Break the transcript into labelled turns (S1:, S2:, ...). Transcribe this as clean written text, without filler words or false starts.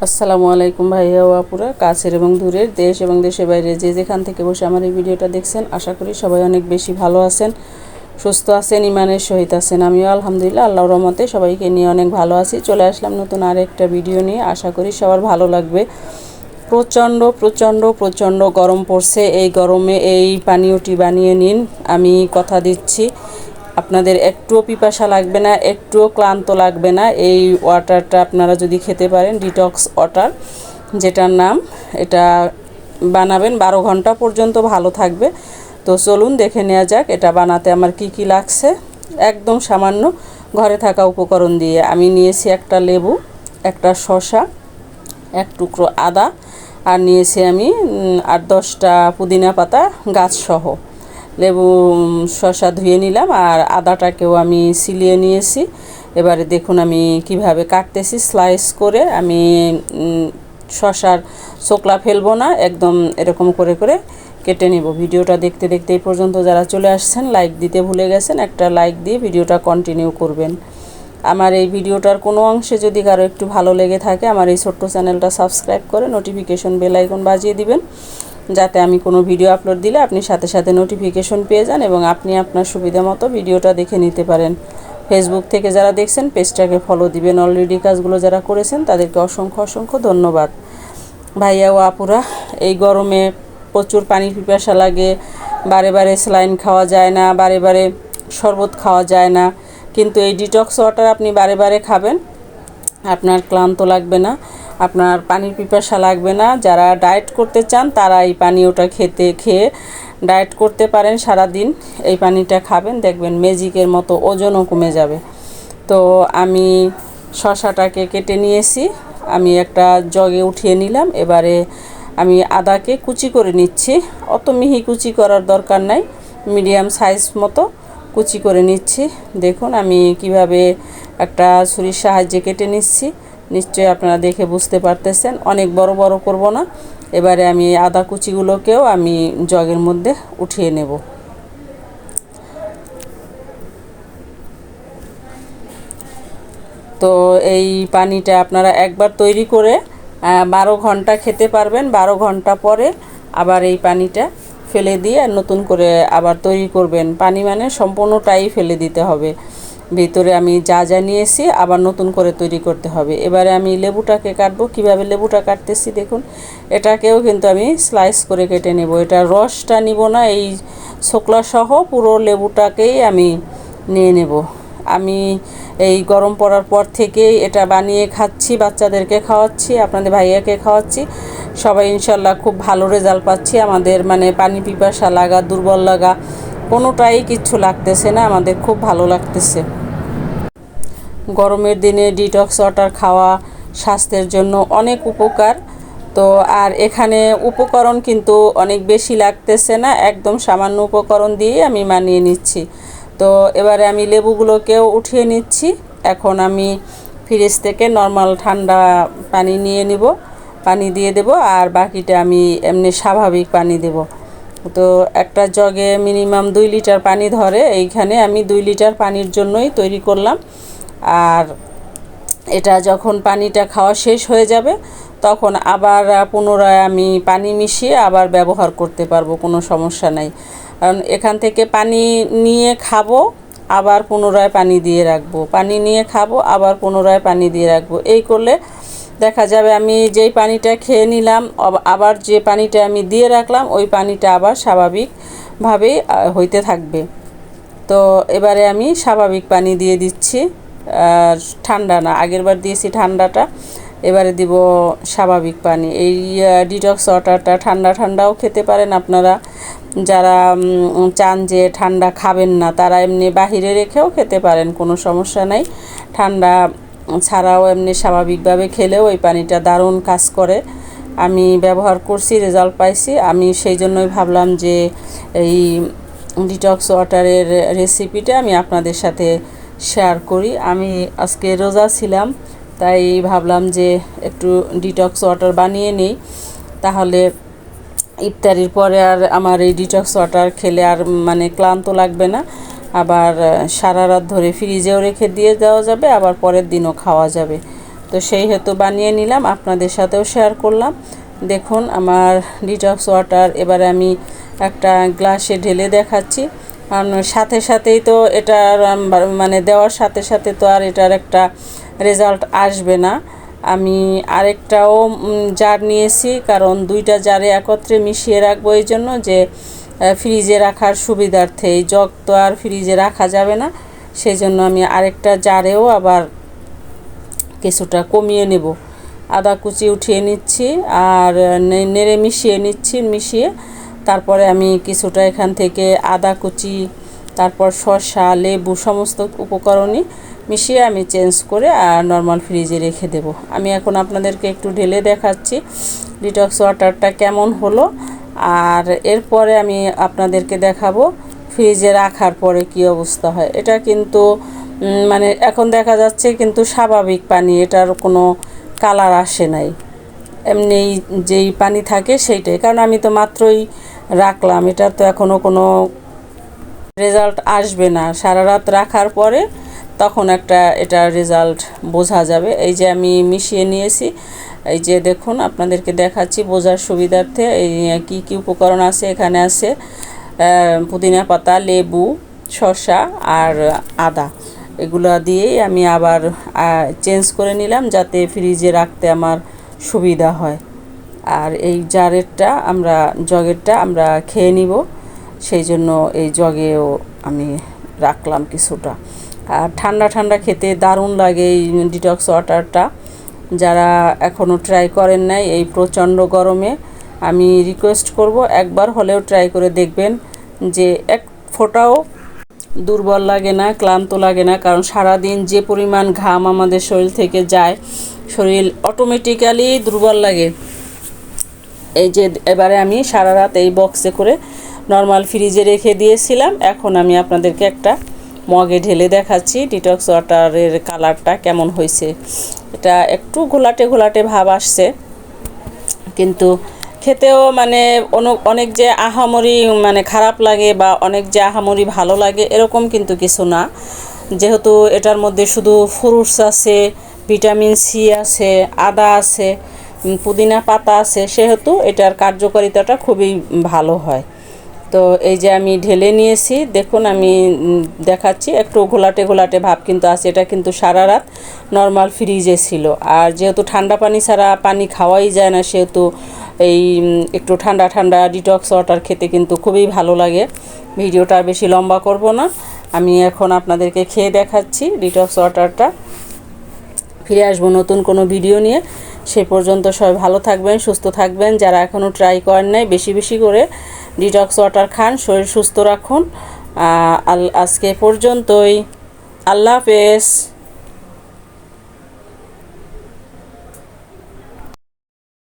S1: আসসালামু আলাইকুম ভাইয়া ও আপুরা, কাছের এবং দূরের, দেশ এবং দেশের বাইরে যে যেখান থেকে বসে আমার এই ভিডিওটা দেখছেন, আশা করি সবাই অনেক বেশি ভালো আছেন, সুস্থ আছেন, ইমানের সহিত আছেন। আমিও আলহামদুলিল্লাহ আল্লাহর রহমতে সবাইকে নিয়ে অনেক ভালো আছি। চলে আসলাম নতুন আরেকটা ভিডিও নিয়ে, আশা করি সবার ভালো লাগবে। প্রচণ্ড প্রচণ্ড প্রচণ্ড গরম পড়ছে। এই গরমে এই পানীয়টি বানিয়ে নিন, আমি কথা দিচ্ছি আপনাদের একটুও পিপাসা লাগবে না, একটুও ক্লান্ত লাগবে না। এই ওয়াটারটা আপনারা যদি খেতে পারেন, ডিটক্স ওয়াটার যেটার নাম, এটা বানাবেন 12 ঘন্টা পর্যন্ত ভালো থাকবে। তো চলুন দেখে নেওয়া যাক এটা বানাতে আমার কি কি লাগছে। একদম সামান্য ঘরে থাকা উপকরণ দিয়ে আমি নিয়েছি একটা লেবু, একটা শসা, এক টুকরো আদা, আর নিয়েছি আমি 8-10টা পুদিনা পাতা গাছসহ। লেবু শসা ধুয়ে নিলাম, আর আদাটাকেও আমি ছিলিয়ে নিয়েছি। এবারে দেখুন আমি কিভাবে কাটতেছি, স্লাইস করে। আমি শসার ছোকলা ফেলবো না, একদম এরকম করে করে কেটে নেব। ভিডিওটা দেখতে দেখতে এই পর্যন্ত যারা চলে আসছেন, লাইক দিতে ভুলে গেছেন, একটা লাইক দিয়ে ভিডিওটা কন্টিনিউ করবেন। আমার এই ভিডিওটার কোনো অংশে যদি কারো একটু ভালো লেগে থাকে, আমার এই ছোট্ট চ্যানেলটা সাবস্ক্রাইব করে নোটিফিকেশন বেল আইকন বাজিয়ে দিবেন, যাতে আমি কোনো ভিডিও আপলোড দিলে আপনি সাথে সাথে নোটিফিকেশন পেয়ে যান এবং আপনি আপনার সুবিধা মতো ভিডিওটা দেখে নিতে পারেন। ফেসবুক থেকে যারা দেখছেন পেজটাকে ফলো দিবেন। অলরেডি কাজগুলো যারা করেছেন তাদেরকে অসংখ্য অসংখ্য ধন্যবাদ। ভাইয়া ও আপুরা, এই গরমে প্রচুর পানি পিপাসা লাগে, বারে বারে স্যালাইন খাওয়া যায় না, বারে বারে শরবত খাওয়া যায় না, কিন্তু এই ডিটক্স ওয়াটার আপনি বারে বারে খাবেন, আপনার ক্লান্ত লাগবে না, আপনার পানির পিপাসা লাগবে না। যারা ডায়েট করতে চান তারা এই পানীয়টা খেয়ে ডায়েট করতে পারেন, সারা দিন এই পানিটা খাবেন, দেখবেন ম্যাজিকের মতো ওজনও কমে যাবে। তো আমি শসাটাকে কেটে নিয়েছি, আমি একটা জগে উঠিয়ে নিলাম। এবারে আমি আদাকে কুচি করে নিচ্ছি, অত মিহি কুচি করার দরকার নাই, মিডিয়াম সাইজ মতো কুচি করে নিচ্ছি। দেখুন আমি কিভাবে একটা ছুরির সাহায্যে কেটে নিচ্ছি, নিশ্চয়ই আপনারা দেখে বুঝতে পারতেছেন। অনেক বড় বড় করব না। এবারে আমি আদা কুচিগুলোকেও আমি জগের মধ্যে উঠিয়ে নেব। তো এই পানিটা আপনারা একবার তৈরি করে 12 ঘন্টা খেতে পারবেন। 12 ঘন্টা পরে আবার এই পানিটা ফেলে দিয়ে নতুন করে আবার তৈরি করবেন। পানি মানে সম্পূর্ণটাই ফেলে দিতে হবে, ভিতরে আমি যা যা নিয়েছি আবার নতুন করে তৈরি করতে হবে। এবারে আমি লেবুটাকে কাটবো। কিভাবে লেবুটা কাটতেছি দেখুন, এটাকেও কিন্তু আমি স্লাইস করে কেটে নেব। এটা রসটা নিব না, এই ছোকলা সহ পুরো লেবুটাকেই আমি নিয়ে নেব। আমি এই গরম পড়ার পর থেকেই এটা বানিয়ে খাচ্ছি, বাচ্চাদেরকে খাওয়াচ্ছি, আপনাদের ভাইয়াকে খাওয়াচ্ছি, সবাই ইনশাল্লাহ খুব ভালো রেজাল্ট পাচ্ছি। আমাদের মানে পানি পিপাসা লাগা, দুর্বল লাগা কোনোটাই কিচ্ছু লাগতেছে না, আমাদের খুব ভালো লাগতেছে। গরমের দিনে ডিটক্স ওয়াটার খাওয়া স্বাস্থ্যের জন্য অনেক উপকার। তো আর এখানে উপকরণ কিন্তু অনেক বেশি লাগতেছে না, একদম সামান্য উপকরণ দিয়ে আমি বানিয়ে নিচ্ছি। তো এবারে আমি লেবুগুলোকেও উঠিয়ে নিচ্ছি। এখন আমি ফ্রিজ থেকে নর্মাল ঠান্ডা পানি নিয়ে নিব, পানি দিয়ে দেব, আর বাকিটা আমি এমনি স্বাভাবিক পানি দেব। তো একটা জগে মিনিমাম 2 লিটার পানি ধরে, এইখানে আমি 2 লিটার পানির জন্যই তৈরি করলাম। আর এটা যখন পানিটা খাওয়া শেষ হয়ে যাবে তখন আবার পুনরায় আমি পানি মিশিয়ে আবার ব্যবহার করতে পারবো, কোনো সমস্যা নাই। কারণ এখান থেকে পানি নিয়ে খাবো, আবার পুনরায় পানি দিয়ে রাখবো, পানি নিয়ে খাবো, আবার পুনরায় পানি দিয়ে রাখবো। এই করলে দেখা যাবে আমি যেই পানিটা খেয়ে নিলাম, আবার যে পানিটা আমি দিয়ে রাখলাম ওই পানিটা আবার স্বাভাবিকভাবেই হইতে থাকবে। তো এবারে আমি স্বাভাবিক পানি দিয়ে দিচ্ছি, ঠান্ডা না, আগেরবার দিয়েছি ঠান্ডাটা, এবারে দিব স্বাভাবিক পানি। এই ডিটক্স ওয়াটারটা ঠান্ডা ঠান্ডাও খেতে পারেন আপনারা। যারা চান যে ঠান্ডা খাবেন না, তারা এমনি বাহিরে রেখেও খেতে পারেন, কোনো সমস্যা নাই। ঠান্ডা ছাড়াও এমনি স্বাভাবিকভাবে খেলেও এই পানিটা দারুণ কাজ করে। আমি ব্যবহার করছি, রেজাল্ট পাইছি। আমি সেই জন্যই ভাবলাম যে এই ডিটক্স ওয়াটারের রেসিপিটা আমি আপনাদের সাথে শেয়ার করি। আমি আজকে রোজা ছিলাম, তাই ভাবলাম যে একটু ডিটক্স ওয়াটার বানিয়ে নিই, তাহলে ইফতারির পরে আর আমার এই ডিটক্স ওয়াটার খেলে আর মানে ক্লান্ত লাগবে না। আবার সারা রাত ধরে ফ্রিজেও রেখে দিয়ে দেওয়া যাবে, আবার পরের দিনও খাওয়া যাবে। তো তো সেই হেতু বানিয়ে নিলাম, আপনাদের সাথেও শেয়ার করলাম। দেখুন আমার ডিটক্স ওয়াটার এবারে আমি একটা গ্লাসে ঢেলে দেখাচ্ছি। সাথে সাথেই তো এটার মানে দেওয়ার সাথে সাথে তো আর এটার একটা রেজাল্ট আসবে না। আমি আরেকটাও জার নিয়েছি, কারণ দুইটা জারে একত্রে মিশিয়ে রাখবো এই জন্য যে ফ্রিজে রাখার সুবিধার্থে। এই জগ তো আর ফ্রিজে রাখা যাবে না, সেই জন্য আমি আরেকটা জারেও আবার কিছুটা কমিয়ে নেব। আদা কুচি উঠিয়ে নিচ্ছি আর নেড়ে মিশিয়ে নিচ্ছি, মিশিয়ে তারপরে আমি কিছুটা এখান থেকে আদা কুচি, তারপর শসা, লেবু সমস্ত উপকরণই মিশিয়ে আমি চেঞ্জ করে আর নর্মাল ফ্রিজে রেখে দেব। আমি এখন আপনাদেরকে একটু ঢেলে দেখাচ্ছি ডিটক্স ওয়াটারটা কেমন হলো, আর এরপরে আমি আপনাদেরকে দেখাবো ফ্রিজে রাখার পরে কি অবস্থা হয়। এটা কিন্তু মানে এখন দেখা যাচ্ছে কিন্তু স্বাভাবিক পানি, এটার কোনো কালার আসে নাই, এমনি যেই পানি থাকে সেইটাই। কারণ আমি তো মাত্রই রাখলাম, এটার তো এখনও কোনো রেজাল্ট আসবে না। সারা রাত রাখার পরে তখন একটা এটার রেজাল্ট বোঝা যাবে। এই যে আমি মিশিয়ে নিয়েছি, এই যে দেখুন আপনাদেরকে দেখাচ্ছি বোঝার সুবিধার্থে। এই কী কী উপকরণ আছে এখানে আছে পুদিনা পাতা, লেবু, শসা আর আদা। এগুলো দিয়েই আমি আবার চেঞ্জ করে নিলাম যাতে ফ্রিজে রাখতে আমার সুবিধা হয়। আর এই জারেরটা জগেরটা আমরা খেয়ে নিব, সেই জন্য এই জগেও আমি রাখলাম কিছুটা। আর ঠান্ডা ঠান্ডা খেতে দারুণ লাগে এই ডিটক্স ওয়াটারটা। যারা এখনও ট্রাই করেন নাই এই প্রচণ্ড গরমে, আমি রিকোয়েস্ট করব একবার হলেও ট্রাই করে দেখবেন, যে এক ফোঁটাও দুর্বল লাগে না, ক্লান্ত লাগে না। কারণ সারাদিন যে পরিমাণ ঘাম আমাদের শরীর থেকে যায়, শরীর অটোমেটিক্যালি দুর্বল লাগে। এই যে এবারে আমি সারা রাত এই বক্সে করে নর্মাল ফ্রিজে রেখে দিয়েছিলাম। এখন আমি আপনাদেরকে একটা মগে ঢেলে দেখাচ্ছি ডিটক্স ওয়াটারের কালারটা কেমন হয়েছে। এটা একটু ঘোলাটে ঘোলাটে ভাব আসছে, কিন্তু খেতেও মানে অনেক যে আহামরি মানে খারাপ লাগে বা অনেক যে আহামরি ভালো লাগে এরকম কিন্তু কিছু না। যেহেতু এটার মধ্যে শুধু ফ্রুটস আছে, ভিটামিন সি আছে, আদা আছে, পুদিনা পাতা আছে, সেহেতু এটার কার্যকারিতাটা খুবই ভালো হয়। তো এই যে আমি ঢেলে নিয়েছি, দেখুন আমি দেখাচ্ছি, একটু ঘোলাটে ঘোলাটে ভাব কিন্তু আছে। এটা কিন্তু সারা রাত নর্মাল ফ্রিজে ছিল। আর যেহেতু ঠান্ডা পানি ছাড়া পানি খাওয়াই যায় না, সেহেতু এই একটু ঠান্ডা ঠান্ডা ডিটক্স ওয়াটার খেতে কিন্তু খুবই ভালো লাগে। ভিডিওটা আর বেশি লম্বা করব না, আমি এখন আপনাদেরকে খেয়ে দেখাচ্ছি ডিটক্স ওয়াটারটা। ফিরে আসবো নতুন কোনো ভিডিও নিয়ে। সে পর্যন্ত সবাই ভালো থাকবেন, সুস্থ থাকবেন। যারা এখনও ট্রাই করেন নাই বেশি বেশি করে ডিটক্স ওয়াটার খান, শরীর সুস্থ রাখুন। আজকে পর্যন্তই, আল্লাহ হাফেজ।